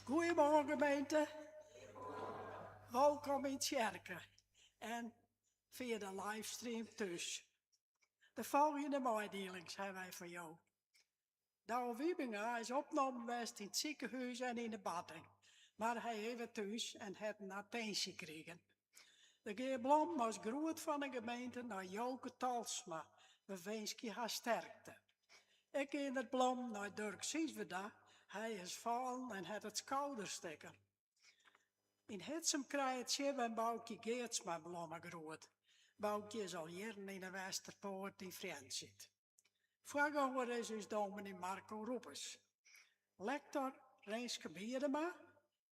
Goedemorgen gemeente. Welkom in Tjerken en via de livestream thuis. De volgende mededelingen hebben wij voor jou. Douwe Wiebinga is opgenomen geweest in het ziekenhuis en in de bedding. Maar hij heeft thuis en heeft een attentie gekregen. De Geer Blom was groet van de gemeente naar Joke Talsma. We wensen je haar sterkte. Ik in het Blom naar Dirk Siesveda. Hij is vallen en heeft het schouderstikken. In Hitsem krijgt Jim en Boukje Geertsma blommen groot. Boukje is al jaren in de Westerpoort in Friendship. Voorganger is dus dominee Marco Roepers. Lector Renske Biedema,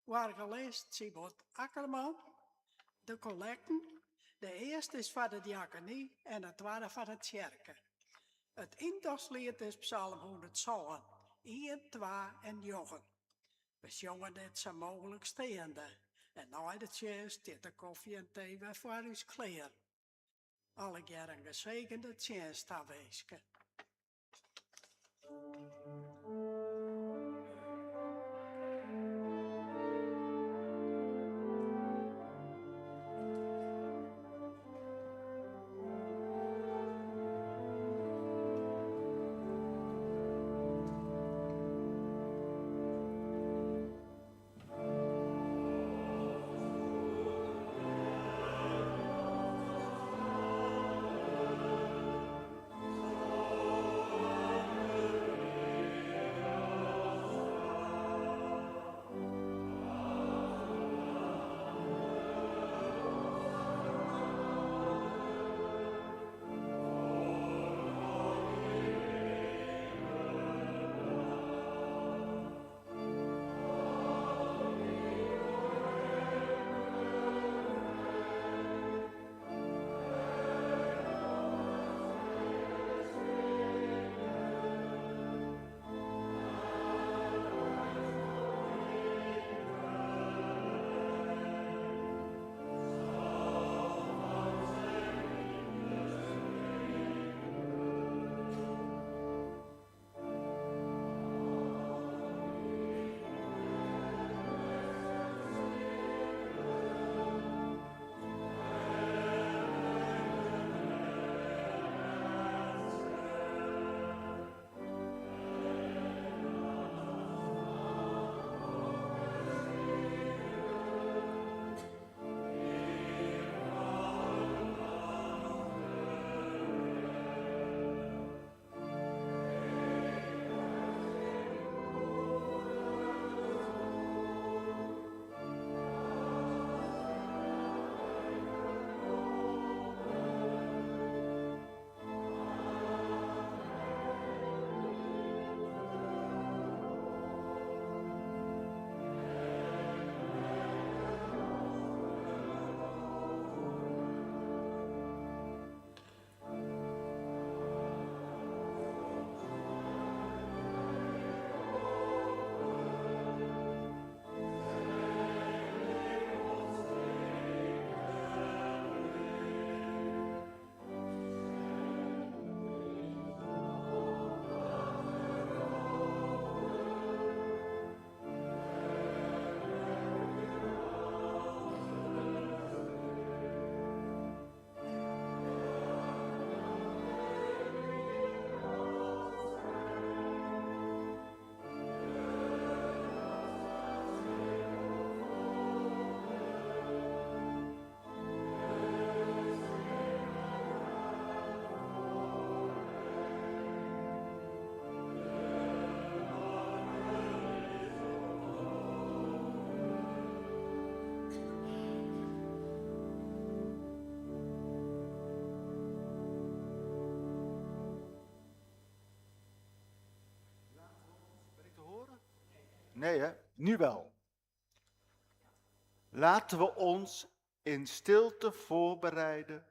organist Sibot Akkerman. De collecten, de eerste is van de diaconie en de tweede van de kerken. Het intochtlied is Psalm 107, 1, 2 en Jochen. We zongen dit zo mogelijk steende. En na de cheers dit de koffie en thee weer voor ons klaar. Alle keer een gezegende cheers aanwezig. Nee hè, nu wel. Laten we ons in stilte voorbereiden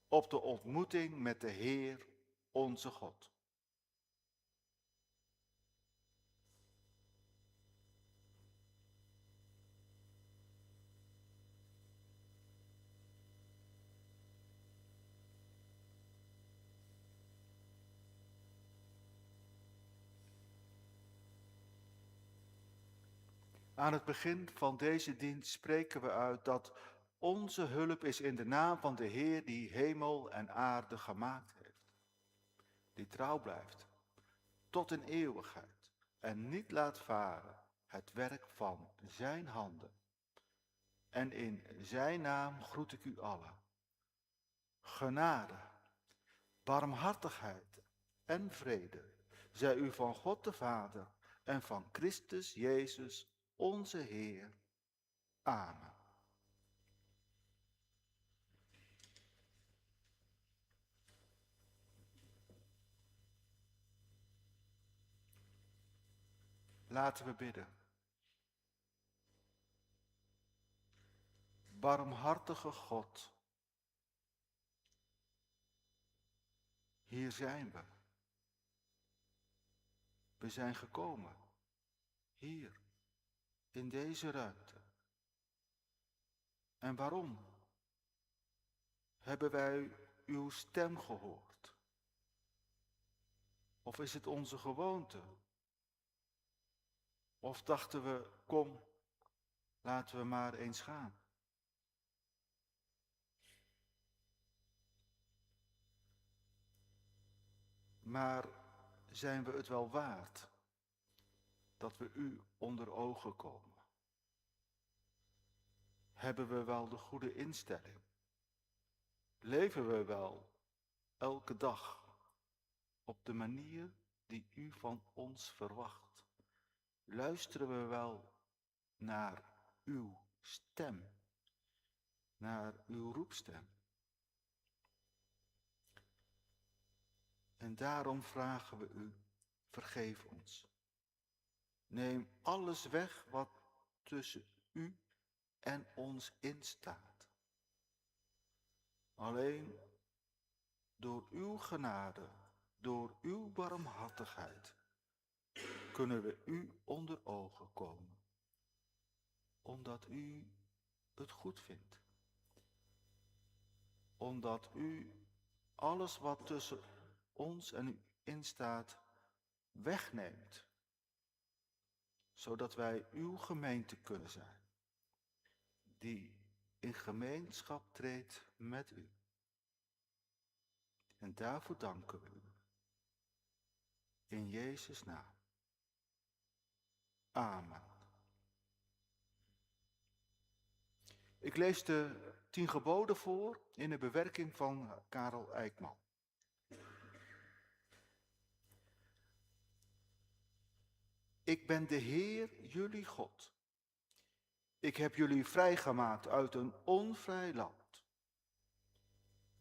op de ontmoeting met de Heer, onze God. Aan het begin van deze dienst spreken we uit dat onze hulp is in de naam van de Heer die hemel en aarde gemaakt heeft. Die trouw blijft tot in eeuwigheid en niet laat varen het werk van zijn handen. En in zijn naam groet ik u allen. Genade, barmhartigheid en vrede zij u van God de Vader en van Christus Jezus onze Heer. Amen. Laten we bidden. Barmhartige God, hier zijn we. We zijn gekomen, hier, in deze ruimte. En waarom? Hebben wij uw stem gehoord? Of is het onze gewoonte? Of dachten we, kom, laten we maar eens gaan. Maar zijn we het wel waard dat we u onder ogen komen? Hebben we wel de goede instelling? Leven we wel elke dag op de manier die u van ons verwacht? Luisteren we wel naar uw stem, naar uw roepstem? En daarom vragen we u, vergeef ons. Neem alles weg wat tussen u en ons instaat. Alleen door uw genade, door uw barmhartigheid, kunnen we u onder ogen komen. Omdat u het goed vindt. Omdat u alles wat tussen ons en u instaat, wegneemt. Zodat wij uw gemeente kunnen zijn. Die in gemeenschap treedt met u. En daarvoor danken we u. In Jezus' naam. Amen. Ik lees de 10 geboden voor in de bewerking van Karel Eijkman. Ik ben de Heer, jullie God. Ik heb jullie vrijgemaakt uit een onvrij land.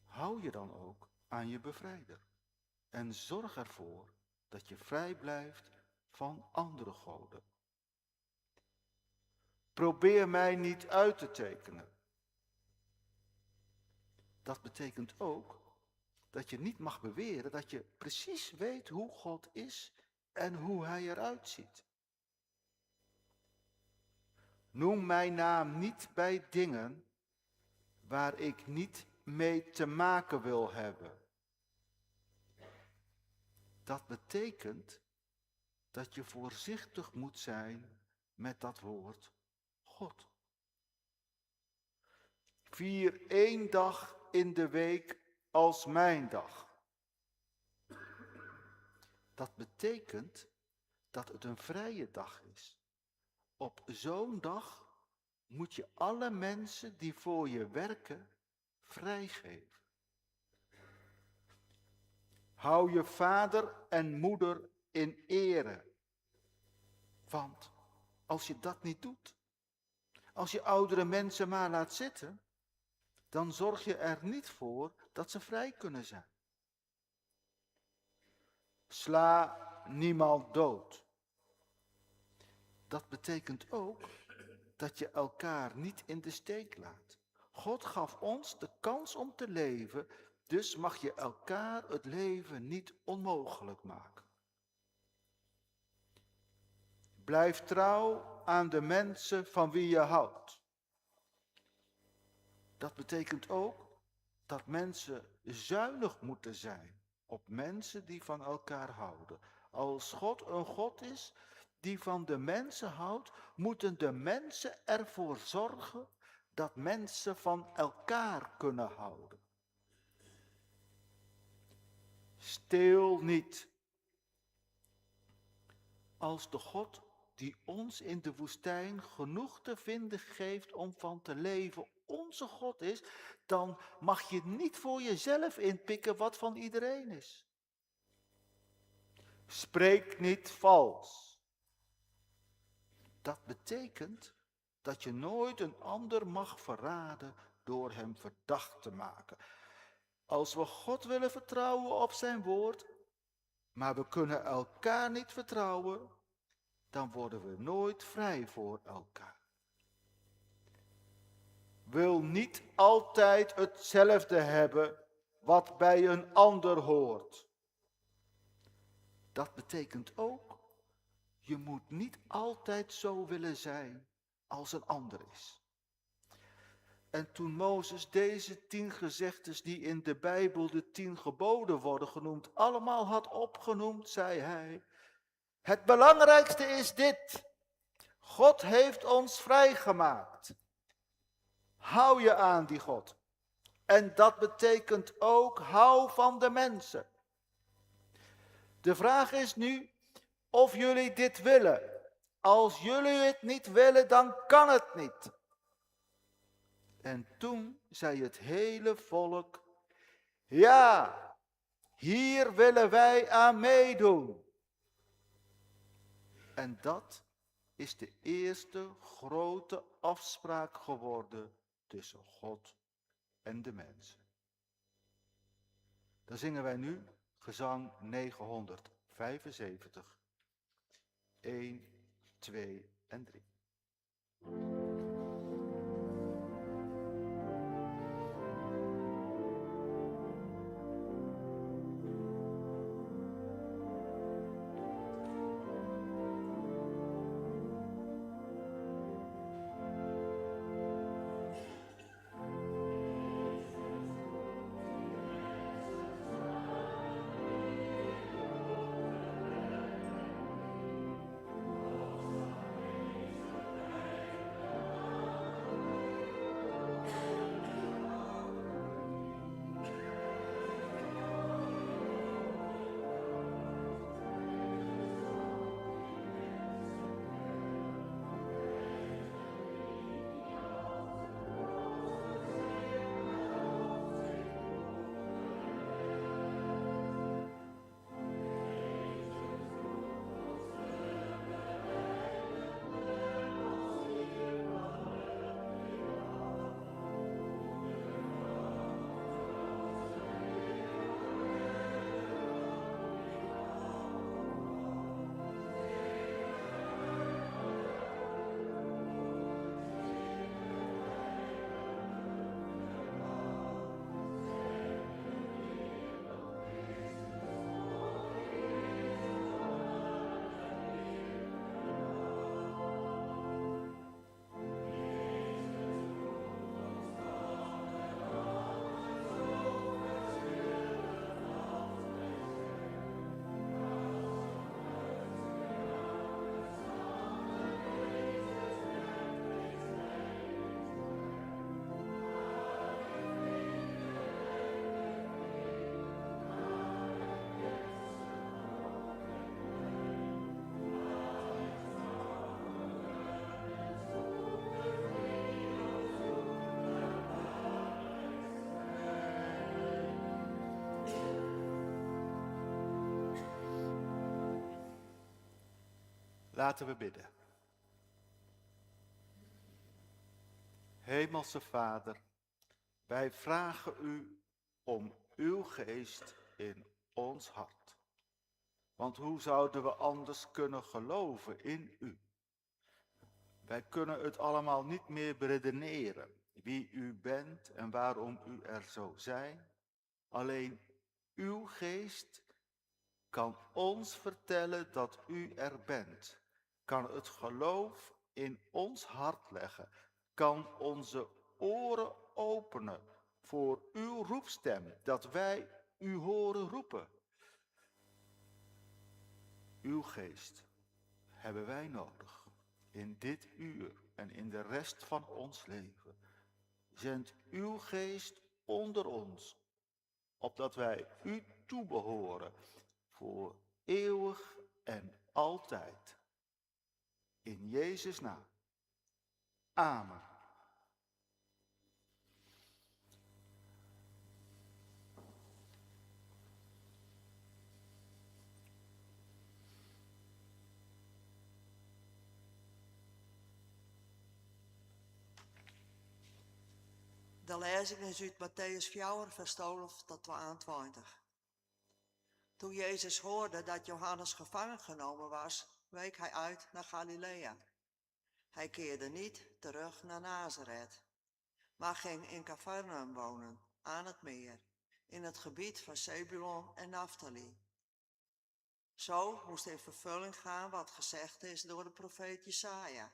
Hou je dan ook aan je bevrijder. En zorg ervoor dat je vrij blijft van andere goden. Probeer mij niet uit te tekenen. Dat betekent ook dat je niet mag beweren dat je precies weet hoe God is en hoe hij eruit ziet. Noem mijn naam niet bij dingen waar ik niet mee te maken wil hebben. Dat betekent dat je voorzichtig moet zijn met dat woord God. Vier 1 dag in de week als mijn dag. Dat betekent dat het een vrije dag is. Op zo'n dag moet je alle mensen die voor je werken vrijgeven. Hou je vader en moeder in ere. Want als je dat niet doet, als je oudere mensen maar laat zitten, dan zorg je er niet voor dat ze vrij kunnen zijn. Sla niemand dood. Dat betekent ook dat je elkaar niet in de steek laat. God gaf ons de kans om te leven, dus mag je elkaar het leven niet onmogelijk maken. Blijf trouw aan de mensen van wie je houdt. Dat betekent ook dat mensen zuinig moeten zijn op mensen die van elkaar houden. Als God een God is die van de mensen houdt, moeten de mensen ervoor zorgen dat mensen van elkaar kunnen houden. Steel niet. Als de God die ons in de woestijn genoeg te vinden geeft om van te leven onze God is, dan mag je niet voor jezelf inpikken wat van iedereen is. Spreek niet vals. Dat betekent dat je nooit een ander mag verraden door hem verdacht te maken. Als we God willen vertrouwen op zijn woord, maar we kunnen elkaar niet vertrouwen, dan worden we nooit vrij voor elkaar. Wil niet altijd hetzelfde hebben wat bij een ander hoort. Dat betekent ook, je moet niet altijd zo willen zijn als een ander is. En toen Mozes deze 10 gezegdes die in de Bijbel de 10 geboden worden genoemd, allemaal had opgenoemd, zei hij, het belangrijkste is dit. God heeft ons vrijgemaakt. Hou je aan die God. En dat betekent ook, hou van de mensen. De vraag is nu of jullie dit willen. Als jullie het niet willen, dan kan het niet. En toen zei het hele volk, ja, hier willen wij aan meedoen. En dat is de eerste grote afspraak geworden tussen God en de mensen. Dan zingen wij nu gezang 975, 1, 2 en 3. Laten we bidden. Hemelse Vader, wij vragen u om uw geest in ons hart. Want hoe zouden we anders kunnen geloven in u? Wij kunnen het allemaal niet meer beredeneren, wie u bent en waarom u er zo zijn. Alleen uw geest kan ons vertellen dat u er bent, kan het geloof in ons hart leggen, kan onze oren openen voor uw roepstem, dat wij u horen roepen. Uw geest, hebben wij nodig. In dit uur en in de rest van ons leven. Zend uw geest onder ons, opdat wij u toebehoren voor eeuwig en altijd. In Jezus' naam. Amen. De lezing is uit Matthäus 4, vers 12 tot 22. Toen Jezus hoorde dat Johannes gevangen genomen was, week hij uit naar Galilea. Hij keerde niet terug naar Nazareth, maar ging in Capernaum wonen, aan het meer, in het gebied van Zebulon en Naphtali. Zo moest in vervulling gaan wat gezegd is door de profeet Jesaja.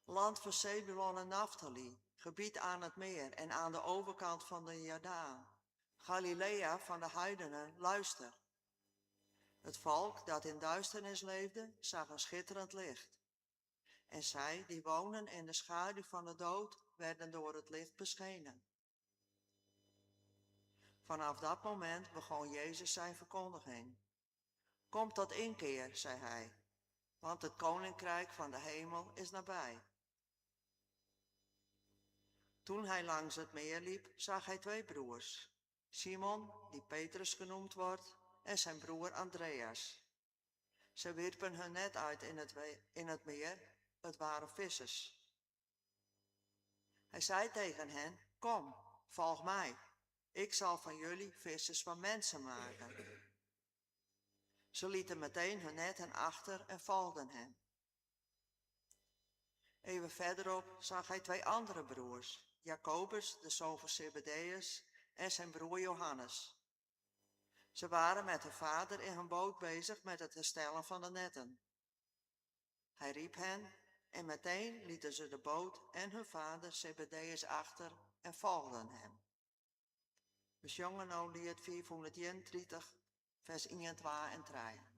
Land van Zebulon en Naphtali, gebied aan het meer en aan de overkant van de Jordaan. Galilea van de heidenen, luister. Het volk dat in duisternis leefde, zag een schitterend licht. En zij die wonen in de schaduw van de dood, werden door het licht beschenen. Vanaf dat moment begon Jezus zijn verkondiging. Kom tot inkeer, zei hij, want het koninkrijk van de hemel is nabij. Toen hij langs het meer liep, zag hij 2 broers. Simon, die Petrus genoemd wordt, en zijn broer Andreas. Ze wierpen hun net uit in het meer, het waren vissers. Hij zei tegen hen, kom, volg mij. Ik zal van jullie vissers van mensen maken. Ze lieten meteen hun netten achter en volgden hem. Even verderop zag hij 2 andere broers, Jacobus, de zoon van Zebedeus, en zijn broer Johannes. Ze waren met hun vader in hun boot bezig met het herstellen van de netten. Hij riep hen en meteen lieten ze de boot en hun vader Zebedeus achter en volgden hem. We zongen nou lied 431, vers 1, 2 en 3.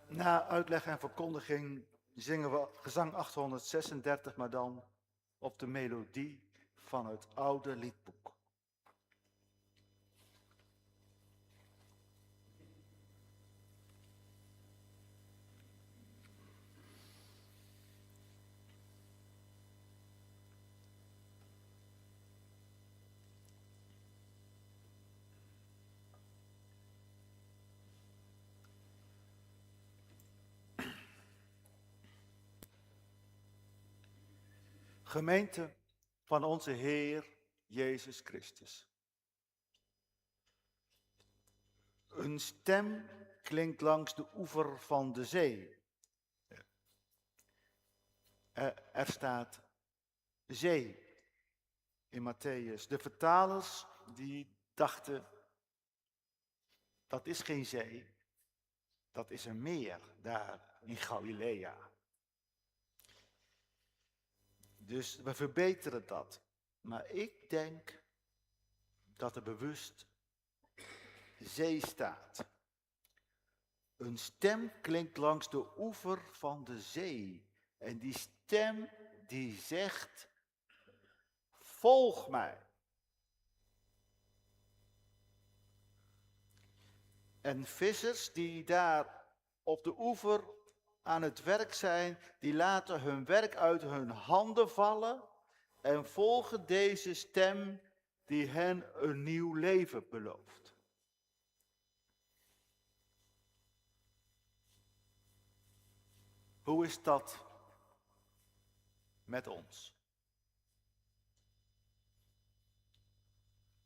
Na uitleg en verkondiging zingen we gezang 836, maar dan op de melodie van het oude liedboek. Gemeente van onze Heer Jezus Christus. Een stem klinkt langs de oever van de zee. Er staat zee in Matthäus. De vertalers die dachten, dat is geen zee, dat is een meer daar in Galilea. Dus we verbeteren dat. Maar ik denk dat er bewust zee staat. Een stem klinkt langs de oever van de zee. En die stem die zegt, volg mij. En vissers die daar op de oever aan het werk zijn, die laten hun werk uit hun handen vallen en volgen deze stem die hen een nieuw leven belooft. Hoe is dat met ons?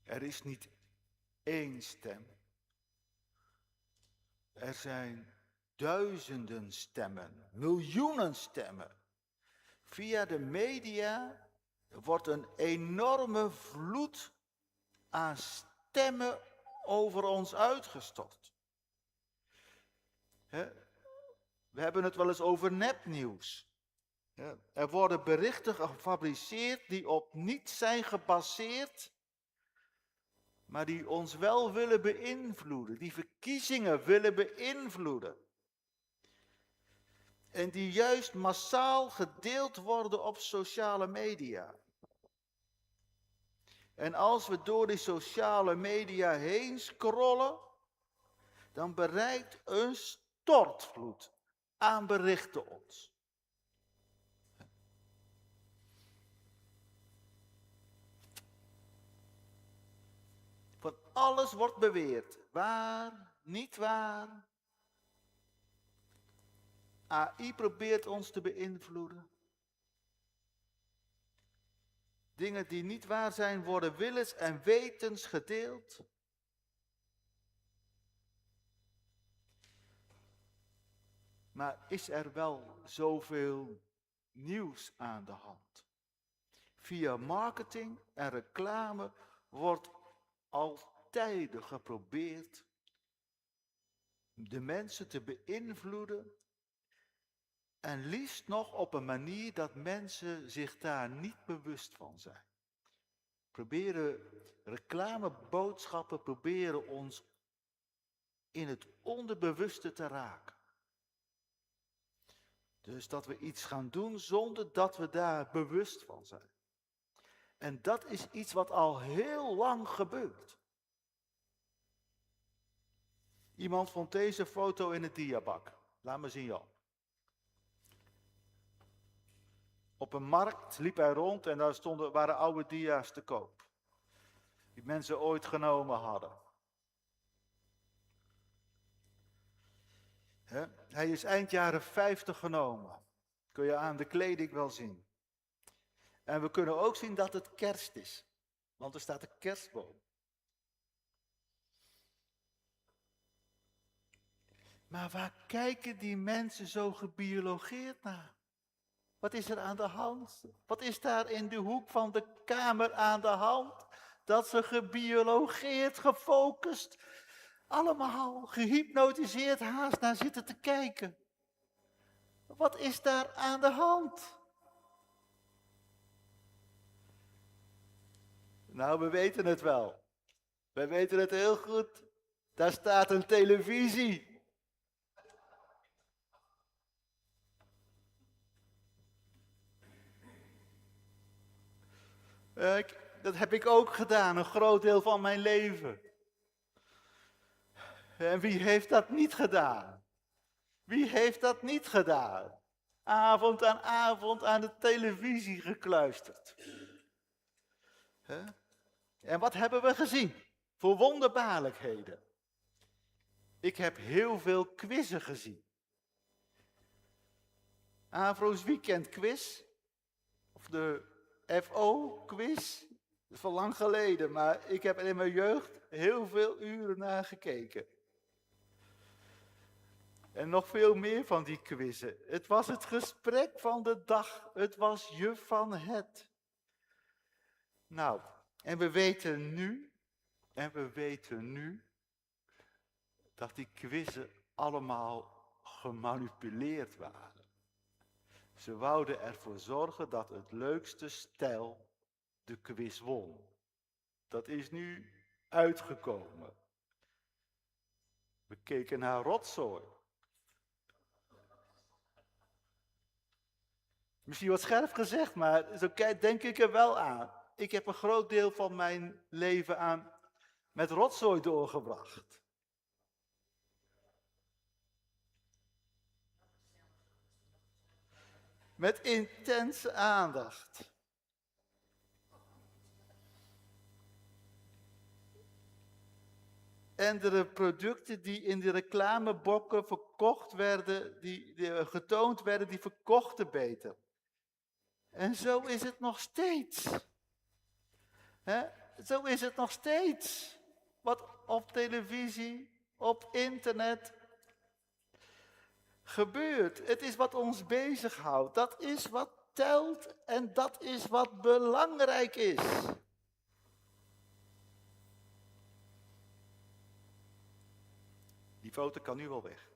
Er is niet één stem. Er zijn duizenden stemmen, miljoenen stemmen. Via de media wordt een enorme vloed aan stemmen over ons uitgestort. We hebben het wel eens over nepnieuws. Er worden berichten gefabriceerd die op niets zijn gebaseerd, maar die ons wel willen beïnvloeden, die verkiezingen willen beïnvloeden. En die juist massaal gedeeld worden op sociale media. En als we door die sociale media heen scrollen, dan bereikt een stortvloed aan berichten ons. Van alles wordt beweerd. Waar, niet waar. AI probeert ons te beïnvloeden. Dingen die niet waar zijn worden willens en wetens gedeeld. Maar is er wel zoveel nieuws aan de hand? Via marketing en reclame wordt altijd geprobeerd de mensen te beïnvloeden. En liefst nog op een manier dat mensen zich daar niet bewust van zijn. Reclameboodschappen proberen ons in het onderbewuste te raken. Dus dat we iets gaan doen zonder dat we daar bewust van zijn. En dat is iets wat al heel lang gebeurt. Iemand vond deze foto in het diabak. Laat me zien, Jan. Op een markt liep hij rond en daar waren oude dia's te koop. Die mensen ooit genomen hadden. Hij is eind jaren 50 genomen. Kun je aan de kleding wel zien. En we kunnen ook zien dat het kerst is. Want er staat een kerstboom. Maar waar kijken die mensen zo gebiologeerd naar? Wat is er aan de hand? Wat is daar in de hoek van de kamer aan de hand? Dat ze gebiologeerd, gefocust, allemaal gehypnotiseerd haast naar zitten te kijken. Wat is daar aan de hand? Nou, we weten het wel. We weten het heel goed. Daar staat een televisie. Dat heb ik ook gedaan, een groot deel van mijn leven. En wie heeft dat niet gedaan? Wie heeft dat niet gedaan? Avond aan avond aan de televisie gekluisterd. En wat hebben we gezien? Voor wonderbaarlijkheden. Ik heb heel veel quizzen gezien. Avro's Weekend Quiz. Of de FO-quiz. Dat is al lang geleden, maar ik heb er in mijn jeugd heel veel uren naar gekeken. En nog veel meer van die quizzen. Het was het gesprek van de dag. Het was Juf van Het. Nou, en we weten nu dat die quizzen allemaal gemanipuleerd waren. Ze wouden ervoor zorgen dat het leukste stel de quiz won. Dat is nu uitgekomen. We keken naar rotzooi. Misschien wat scherp gezegd, maar zo denk ik er wel aan. Ik heb een groot deel van mijn leven met rotzooi doorgebracht. Met intense aandacht. En de producten die in de reclamebokken verkocht werden, die getoond werden, die verkochten beter. En zo is het nog steeds. Zo is het nog steeds. Wat op televisie, op internet gebeurt. Het is wat ons bezighoudt. Dat is wat telt en dat is wat belangrijk is. Die foto kan nu wel weg.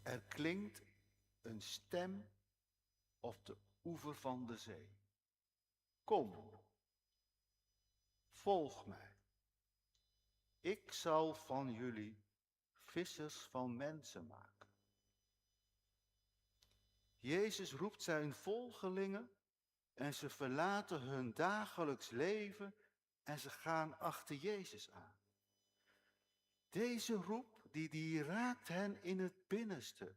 Er klinkt een stem op de oever van de zee. Kom, volg mij. Ik zal van jullie vissers van mensen maken. Jezus roept zijn volgelingen en ze verlaten hun dagelijks leven en ze gaan achter Jezus aan. Deze roep die raakt hen in het binnenste.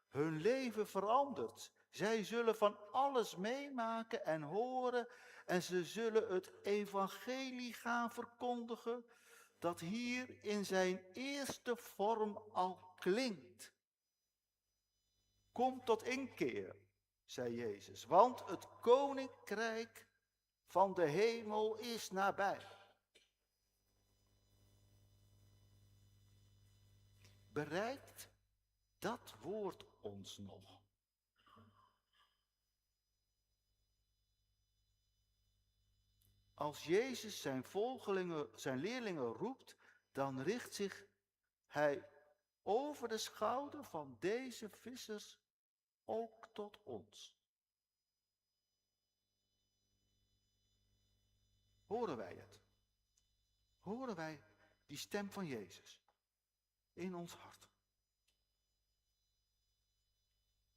Hun leven verandert. Zij zullen van alles meemaken en horen en ze zullen het evangelie gaan verkondigen dat hier in zijn eerste vorm al klinkt. Kom tot inkeer, zei Jezus, want het koninkrijk van de hemel is nabij. Bereikt dat woord ons nog? Als Jezus zijn volgelingen, zijn leerlingen roept, dan richt zich hij over de schouder van deze vissers ook tot ons. Horen wij het? Horen wij die stem van Jezus in ons hart?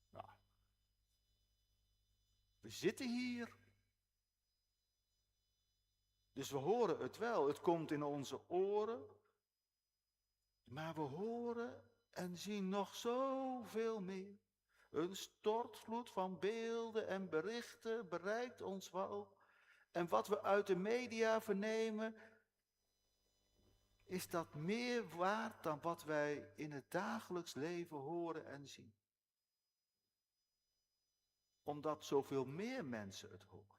Nou, we zitten hier. Dus we horen het wel. Het komt in onze oren. Maar we horen en zien nog zoveel meer. Een stortvloed van beelden en berichten bereikt ons wel. En wat we uit de media vernemen, is dat meer waard dan wat wij in het dagelijks leven horen en zien. Omdat zoveel meer mensen het horen.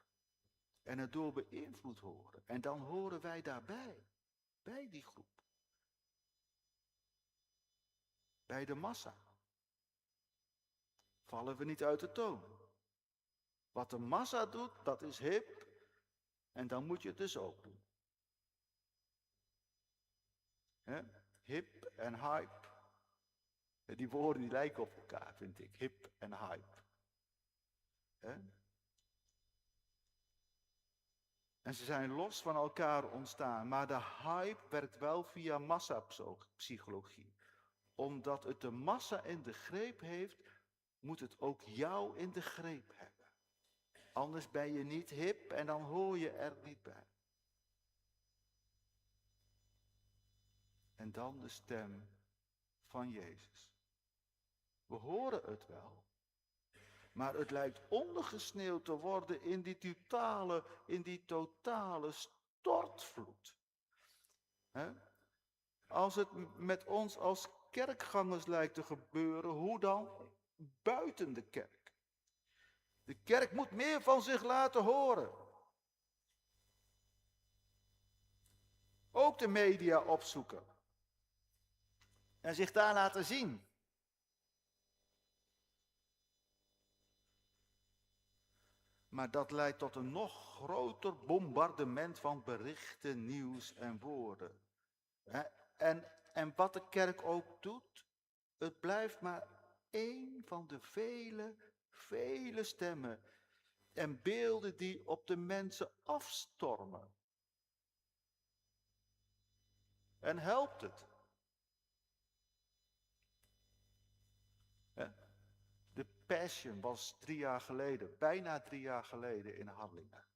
En het door beïnvloed horen. En dan horen wij daarbij. Bij die groep. Bij de massa. Vallen we niet uit de toon. Wat de massa doet, dat is hip. En dan moet je het dus ook doen. Hip en hype. Die woorden die lijken op elkaar, vind ik. Hip en hype. En ze zijn los van elkaar ontstaan. Maar de hype werkt wel via massapsychologie. Omdat het de massa in de greep heeft, moet het ook jou in de greep hebben. Anders ben je niet hip en dan hoor je er niet bij. En dan de stem van Jezus. We horen het wel. Maar het lijkt ondergesneeuwd te worden in die totale stortvloed. Als het met ons als kerkgangers lijkt te gebeuren, hoe dan? Buiten de kerk. De kerk moet meer van zich laten horen. Ook de media opzoeken. En zich daar laten zien. Maar dat leidt tot een nog groter bombardement van berichten, nieuws en woorden. En wat de kerk ook doet, het blijft maar één van de vele stemmen en beelden die op de mensen afstormen. En helpt het? De Passion was 3 jaar geleden, bijna 3 jaar geleden in Harlingen.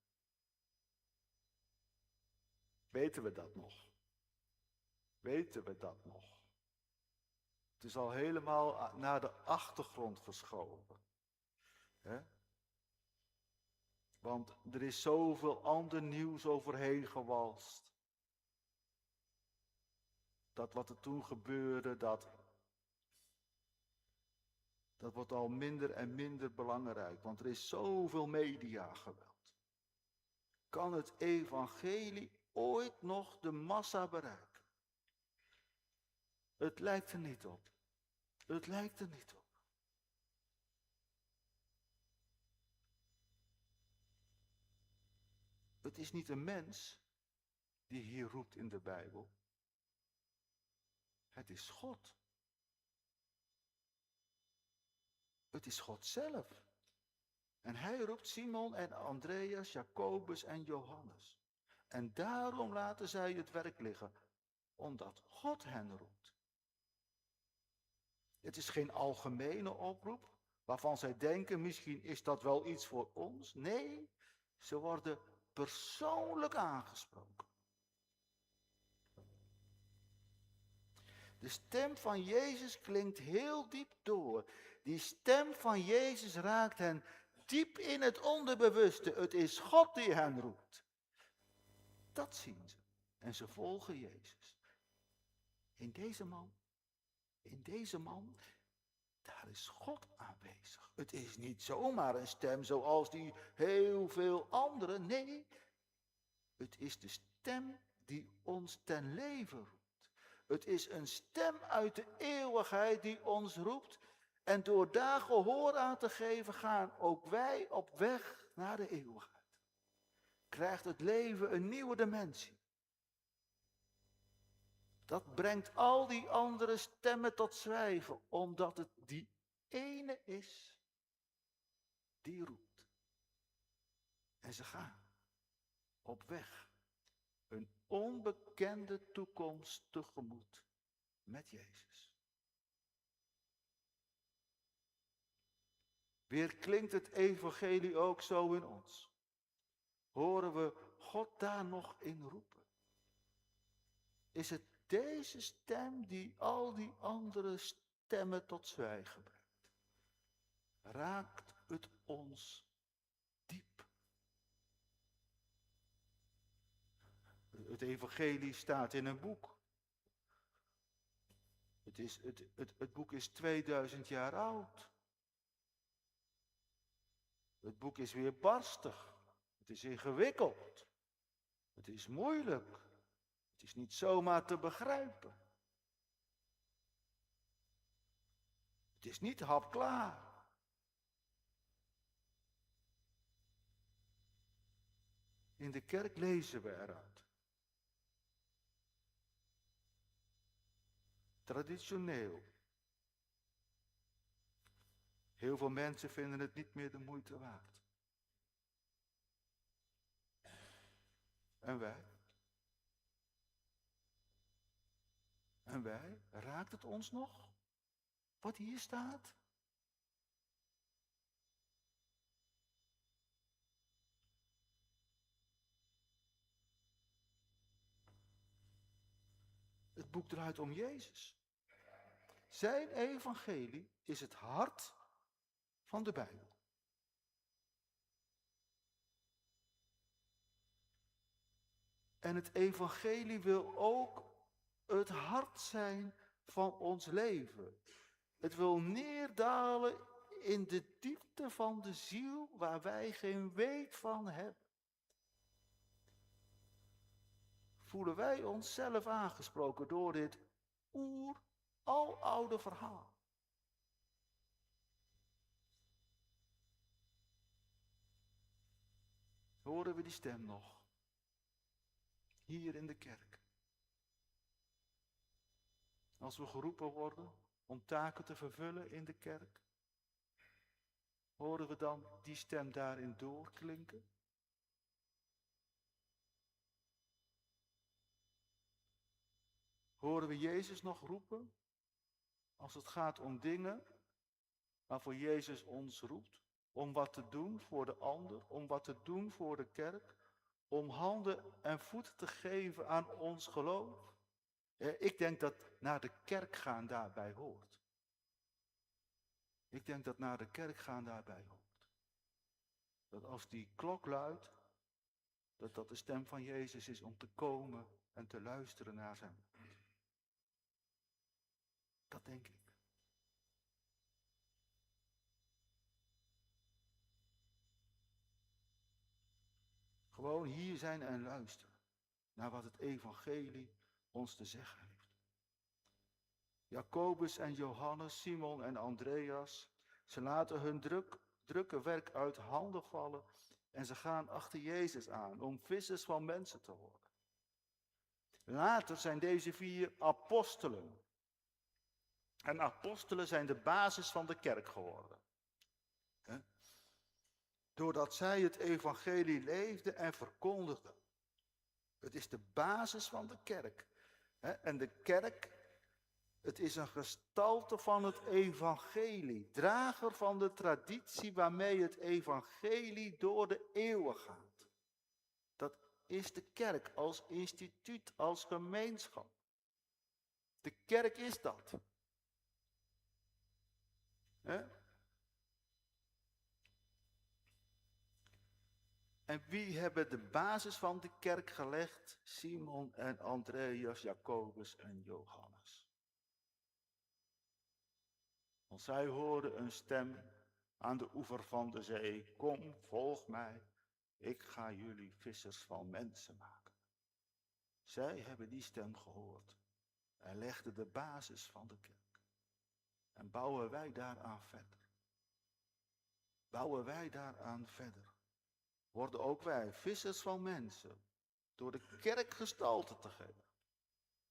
Weten we dat nog? Weten we dat nog? Het is al helemaal naar de achtergrond verschoven. Want er is zoveel ander nieuws overheen gewalst. Dat wat er toen gebeurde, dat wordt al minder en minder belangrijk. Want er is zoveel mediageweld. Kan het evangelie ooit nog de massa bereiken? Het lijkt er niet op. Het lijkt er niet op. Het is niet een mens die hier roept in de Bijbel. Het is God. Het is God zelf. En hij roept Simon en Andreas, Jacobus en Johannes. En daarom laten zij het werk liggen, omdat God hen roept. Het is geen algemene oproep, waarvan zij denken, misschien is dat wel iets voor ons. Nee, ze worden persoonlijk aangesproken. De stem van Jezus klinkt heel diep door. Die stem van Jezus raakt hen diep in het onderbewuste. Het is God die hen roept. Dat zien ze. En ze volgen Jezus. In deze man, daar is God aanwezig. Het is niet zomaar een stem zoals die heel veel andere. Nee, het is de stem die ons ten leven roept. Het is een stem uit de eeuwigheid die ons roept. En door daar gehoor aan te geven gaan ook wij op weg naar de eeuwigheid. Krijgt het leven een nieuwe dimensie. Dat brengt al die andere stemmen tot zwijgen, omdat het die ene is die roept. En ze gaan op weg een onbekende toekomst tegemoet met Jezus. Weer klinkt het evangelie ook zo in ons. Horen we God daar nog in roepen? Is het deze stem die al die andere stemmen tot zwijgen brengt? Raakt het ons diep? Het evangelie staat in een boek. Het boek is 2000 jaar oud. Het boek is weer barstig. Het is ingewikkeld. Het is moeilijk. Het is niet zomaar te begrijpen. Het is niet hapklaar. In de kerk lezen we eruit. Traditioneel. Heel veel mensen vinden het niet meer de moeite waard. En wij? En wij? Raakt het ons nog? Wat hier staat? Het boek draait om Jezus. Zijn evangelie is het hart van de Bijbel. En het evangelie wil ook het hart zijn van ons leven. Het wil neerdalen in de diepte van de ziel waar wij geen weet van hebben. Voelen wij onszelf aangesproken door dit aloude verhaal? Horen we die stem nog? Hier in de kerk. Als we geroepen worden om taken te vervullen in de kerk, horen we dan die stem daarin doorklinken? Horen we Jezus nog roepen als het gaat om dingen waarvoor Jezus ons roept? Om wat te doen voor de ander, om wat te doen voor de kerk, om handen en voeten te geven aan ons geloof? Ik denk dat naar de kerk gaan daarbij hoort. Ik denk dat naar de kerk gaan daarbij hoort. Dat als die klok luidt, dat dat de stem van Jezus is om te komen en te luisteren naar zijn woord. Dat denk ik. Gewoon hier zijn en luisteren naar wat het evangelie ons te zeggen heeft. Jacobus en Johannes, Simon en Andreas, ze laten hun drukke werk uit handen vallen en ze gaan achter Jezus aan om vissers van mensen te worden. Later zijn deze 4 apostelen. En apostelen zijn de basis van de kerk geworden. Doordat zij het evangelie leefden en verkondigden. Het is de basis van de kerk. En de kerk, het is een gestalte van het evangelie. Drager van de traditie waarmee het evangelie door de eeuwen gaat. Dat is de kerk als instituut, als gemeenschap. De kerk is dat. En wie hebben de basis van de kerk gelegd? Simon en Andreas, Jacobus en Johannes. Want zij hoorden een stem aan de oever van de zee. Kom, volg mij, ik ga jullie vissers van mensen maken. Zij hebben die stem gehoord en legden de basis van de kerk. En bouwen wij daaraan verder. Bouwen wij daaraan verder. Worden ook wij vissers van mensen, door de kerk gestalte te geven,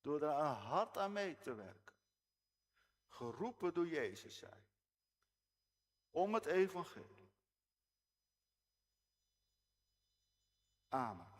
door daar hard aan mee te werken, geroepen door Jezus zijn, om het evangelie. Amen.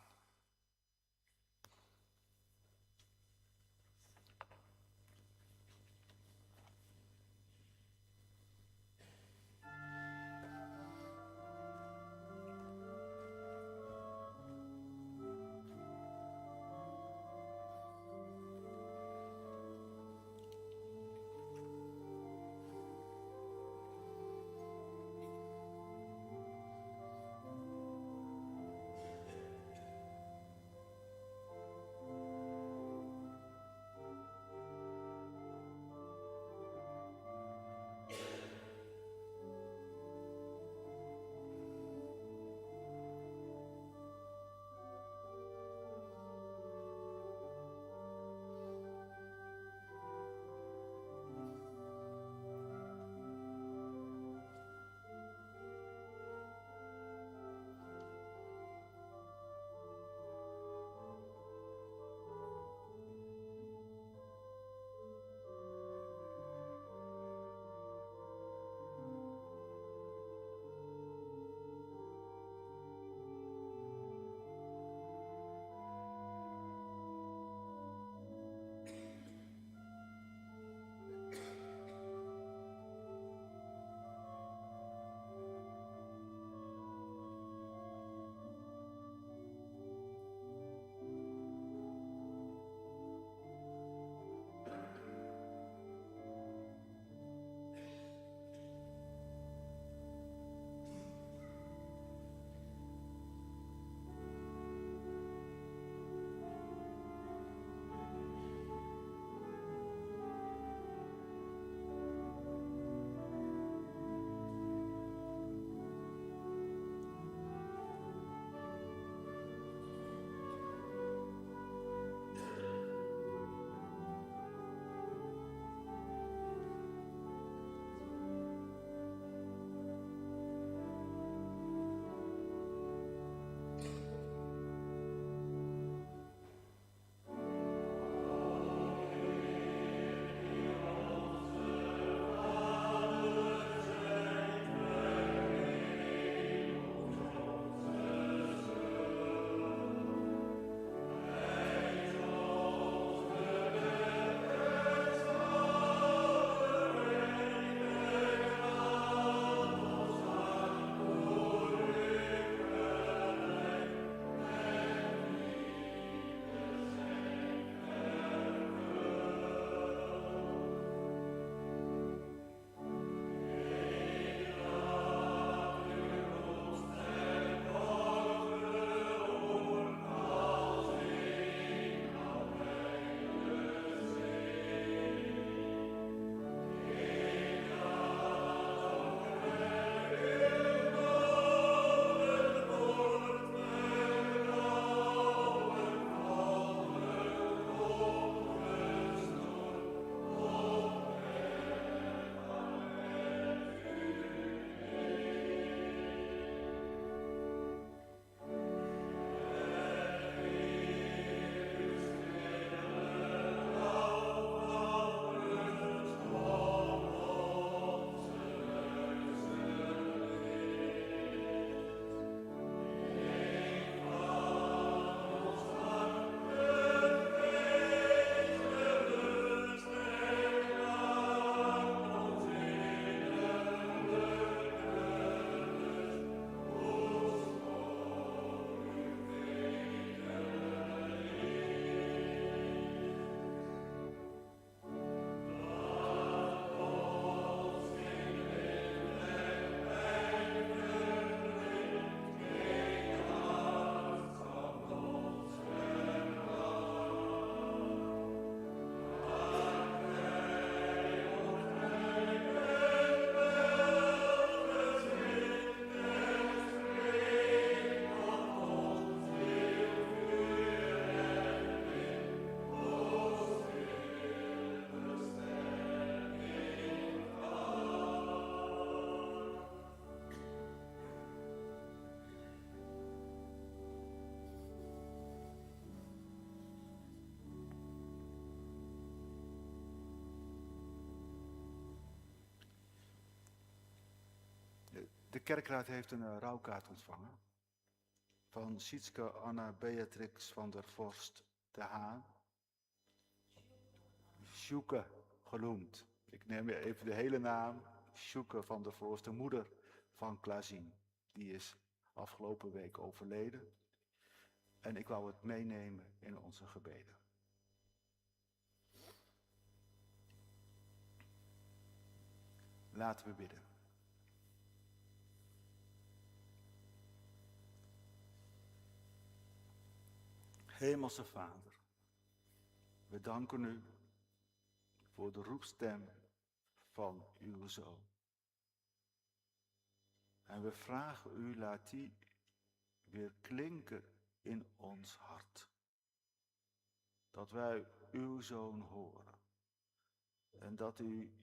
De kerkraad heeft een rouwkaart ontvangen van Sietske Anna Beatrix van der Vorst de Haan. Sjoeke genoemd. Ik neem even de hele naam. Sjoeke van der Vorst, de moeder van Klaasien. Die is afgelopen week overleden. En ik wou het meenemen in onze gebeden. Laten we bidden. Hemelse Vader, we danken u voor de roepstem van uw Zoon. En we vragen u, laat die weer klinken in ons hart. Dat wij uw Zoon horen. En dat u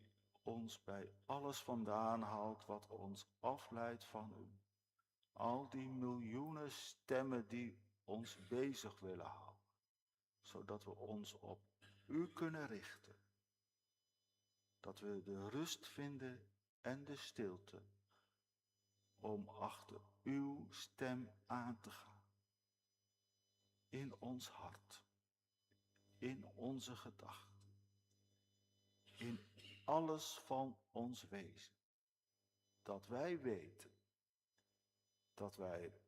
ons bij alles vandaan haalt wat ons afleidt van u. Al die miljoenen stemmen die ons bezig willen houden. Zodat we ons op u kunnen richten. Dat we de rust vinden en de stilte om achter uw stem aan te gaan. In ons hart, in onze gedachten, in alles van ons wezen. Dat wij weten dat wij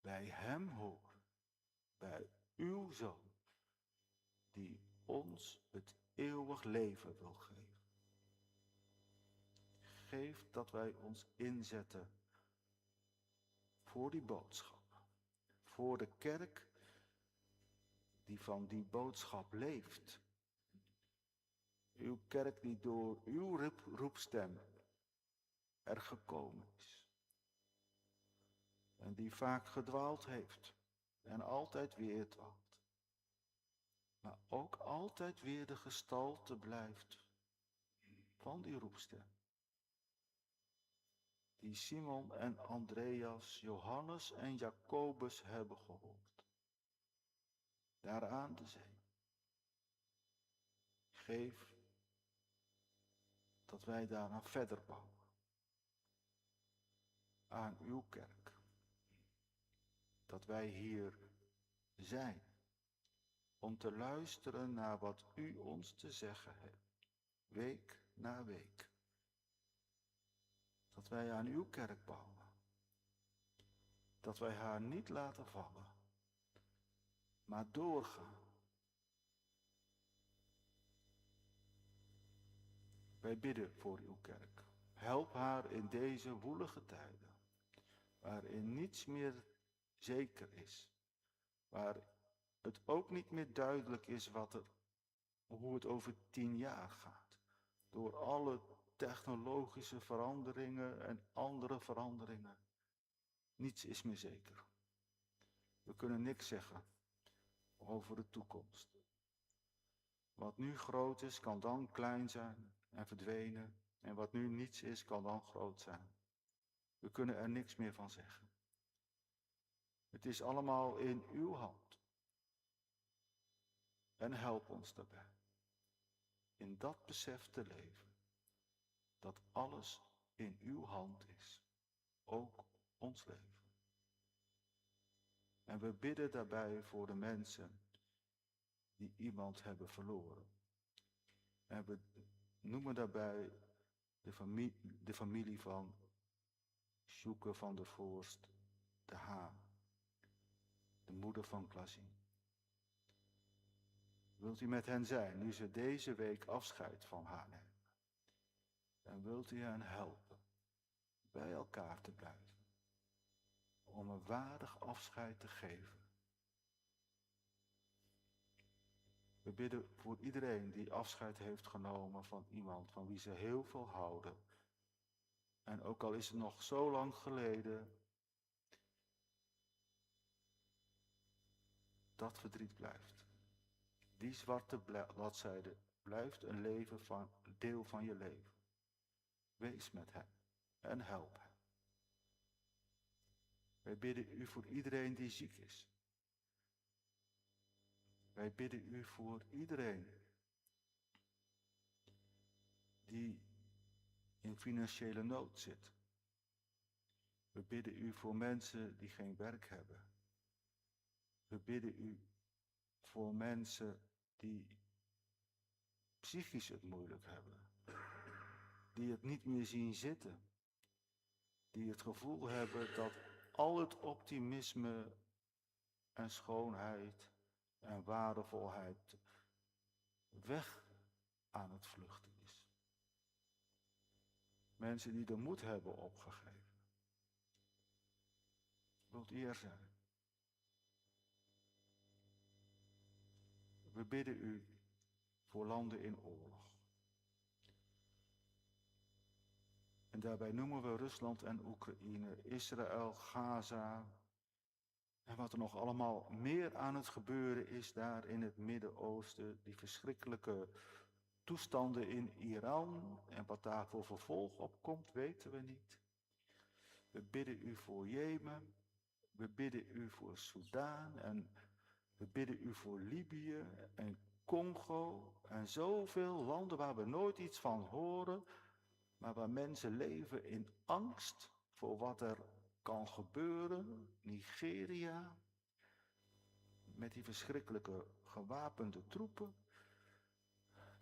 bij hem horen, bij uw Zoon, die ons het eeuwig leven wil geven. Geef dat wij ons inzetten voor die boodschap, voor de kerk die van die boodschap leeft. Uw kerk die door uw roepstem er gekomen is. En die vaak gedwaald heeft en altijd weer dwaalt. Maar ook altijd weer de gestalte blijft van die roepstem. Die Simon en Andreas, Johannes en Jacobus hebben gehoord. Daar aan de zee. Geef dat wij daarna verder bouwen. Aan uw kerk. Dat wij hier zijn. Om te luisteren naar wat u ons te zeggen hebt. Week na week. Dat wij aan uw kerk bouwen. Dat wij haar niet laten vallen. Maar doorgaan. Wij bidden voor uw kerk. Help haar in deze woelige tijden. Waarin niets meer zeker is. Waar het ook niet meer duidelijk is hoe het over 10 jaar gaat. Door alle technologische veranderingen en andere veranderingen. Niets is meer zeker. We kunnen niks zeggen over de toekomst. Wat nu groot is, kan dan klein zijn en verdwenen. En wat nu niets is, kan dan groot zijn. We kunnen er niks meer van zeggen. Het is allemaal in uw hand. En help ons daarbij. In dat besef te leven. Dat alles in uw hand is. Ook ons leven. En we bidden daarbij voor de mensen die iemand hebben verloren. En we noemen daarbij de familie van Sjoeke van der Vorst de Haan. De moeder van Klaasien. Wilt u met hen zijn, nu ze deze week afscheid van haar nemen? En wilt u hen helpen bij elkaar te blijven? Om een waardig afscheid te geven. We bidden voor iedereen die afscheid heeft genomen van iemand van wie ze heel veel houden. En ook al is het nog zo lang geleden, dat verdriet blijft. Die zwarte bladzijde blijft een deel van je leven. Wees met hem en help hem. Wij bidden u voor iedereen die ziek is. Wij bidden u voor iedereen die in financiële nood zit. We bidden u voor mensen die geen werk hebben. We bidden u voor mensen die psychisch het moeilijk hebben. Die het niet meer zien zitten. Die het gevoel hebben dat al het optimisme en schoonheid en waardevolheid weg aan het vluchten is. Mensen die de moed hebben opgegeven. Wilt u er zijn? We bidden u voor landen in oorlog. En daarbij noemen we Rusland en Oekraïne, Israël, Gaza. En wat er nog allemaal meer aan het gebeuren is daar in het Midden-Oosten. Die verschrikkelijke toestanden in Iran. En wat daar voor vervolg op komt, weten we niet. We bidden u voor Jemen. We bidden u voor Soudaan. En we bidden u voor Libië en Congo. En zoveel landen waar we nooit iets van horen. Maar waar mensen leven in angst voor wat er kan gebeuren. Nigeria, met die verschrikkelijke gewapende troepen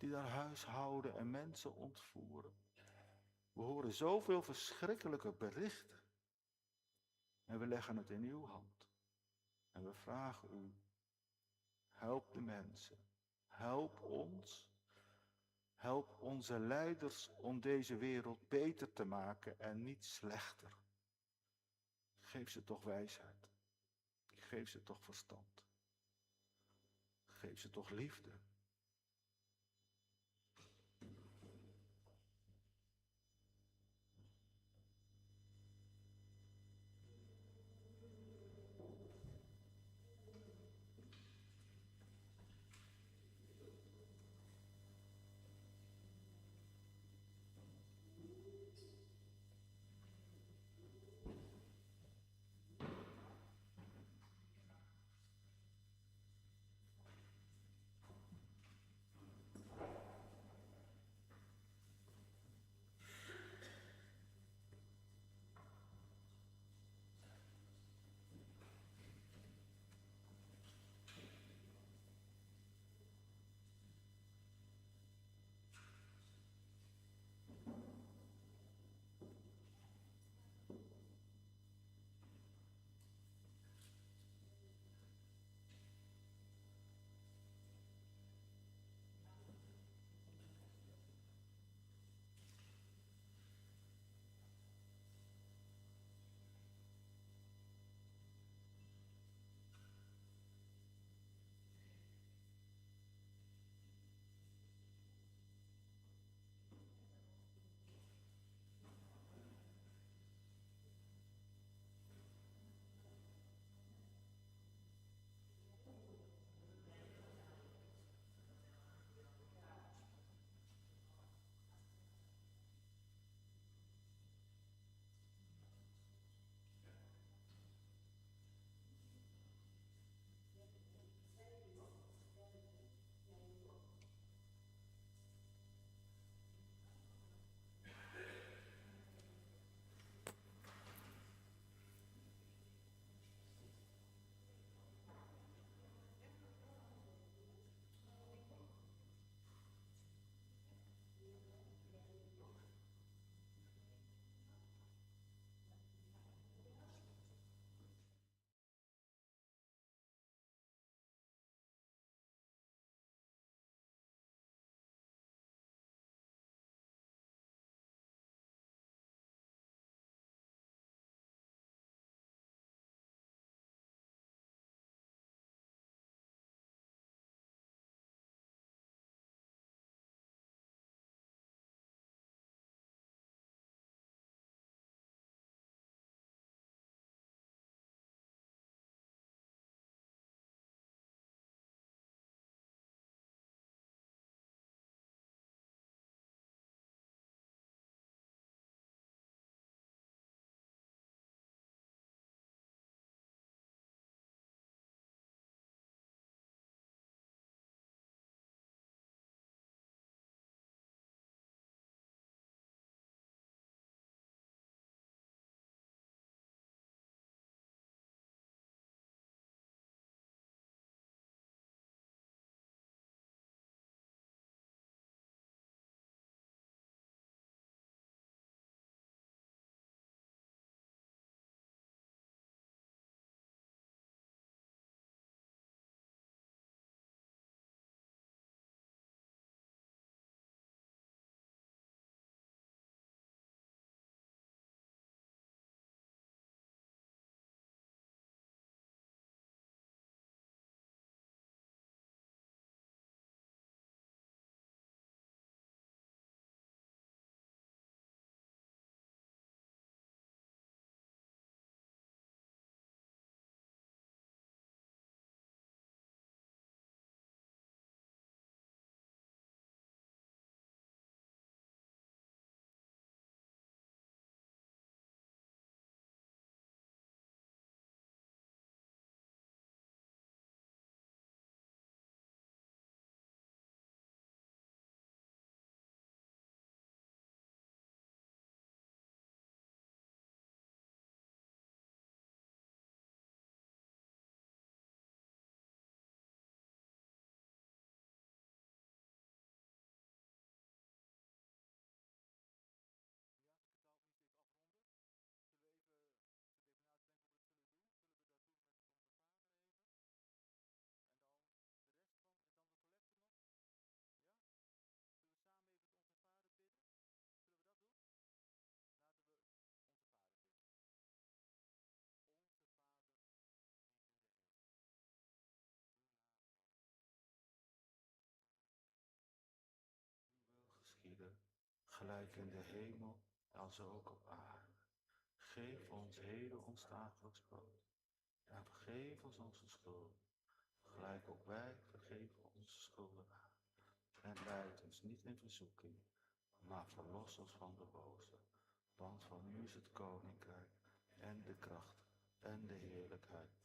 die daar huishouden en mensen ontvoeren. We horen zoveel verschrikkelijke berichten. En we leggen het in uw hand. En we vragen u, help de mensen, help ons. Help onze leiders om deze wereld beter te maken en niet slechter. Geef ze toch wijsheid. Geef ze toch verstand. Geef ze toch liefde. gelijk in de hemel, als ook op aarde. Geef ons heden ons dagelijks brood. En vergeef ons onze schuld, gelijk ook wij vergeven onze schuldenaren. En leid ons niet in verzoeking, maar verlos ons van de boze. Want van u is het koninkrijk en de kracht en de heerlijkheid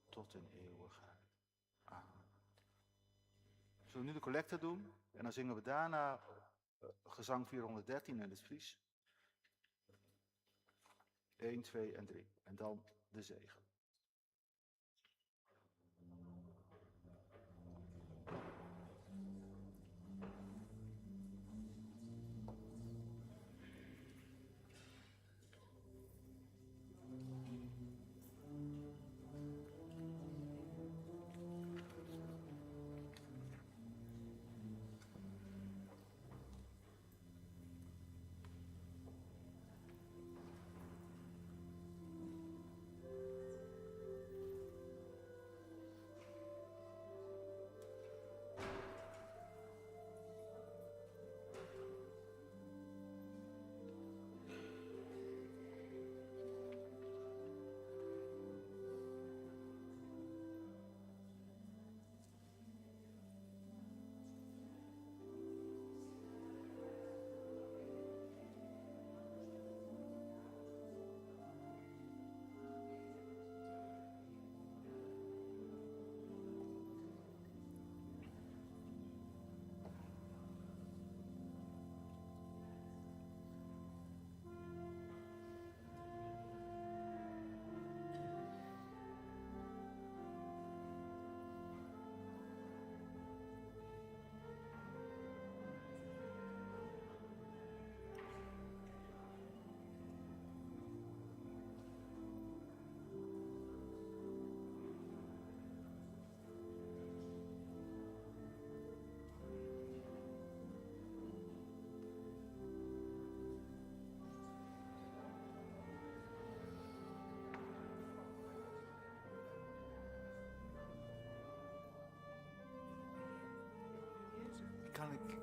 tot in eeuwigheid. Amen. We zullen nu de collecte doen en dan zingen we daarna gezang 413 in het Fries. 1, 2 en 3. En dan de zegen.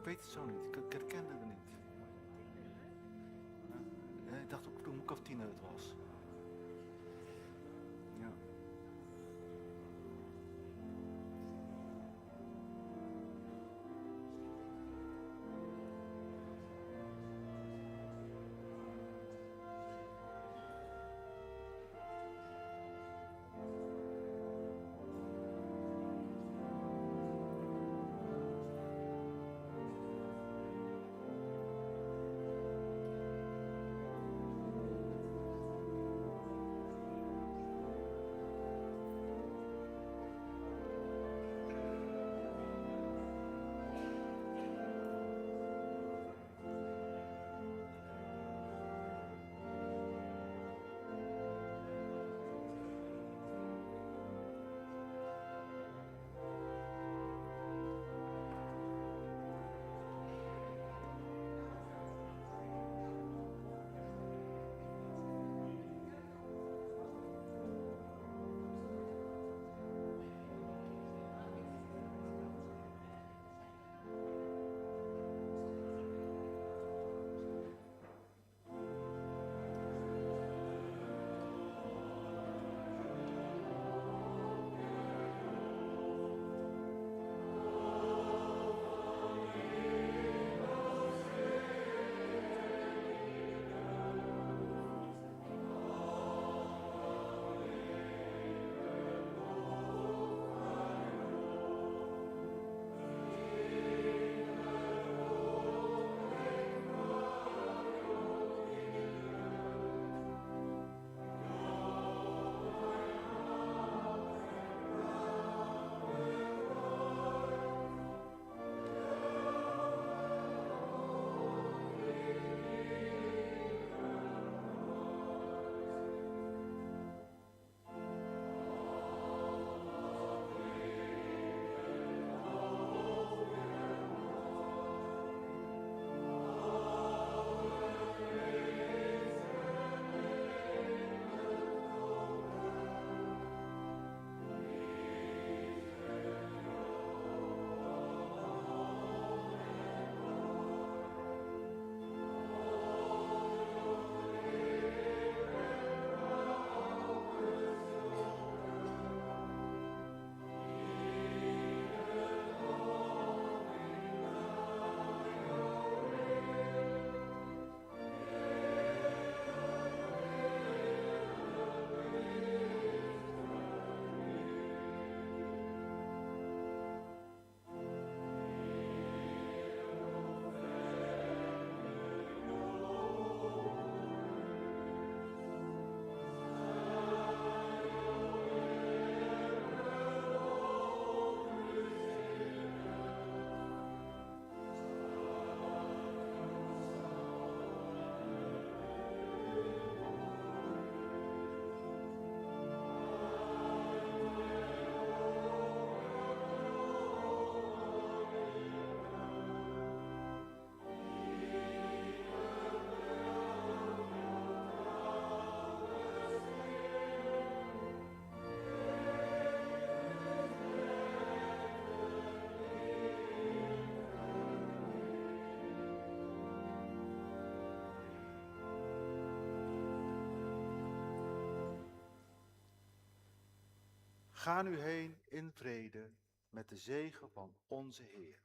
Ik weet het zo niet, ik herkende het niet. Ik dacht ook toen ik of 10 het was. Ja. Ga nu heen in vrede met de zegen van onze Heer.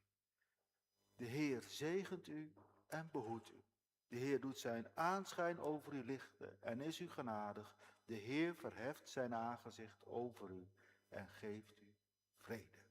De Heer zegent u en behoedt u. De Heer doet zijn aanschijn over u lichten en is u genadig. De Heer verheft zijn aangezicht over u en geeft u vrede.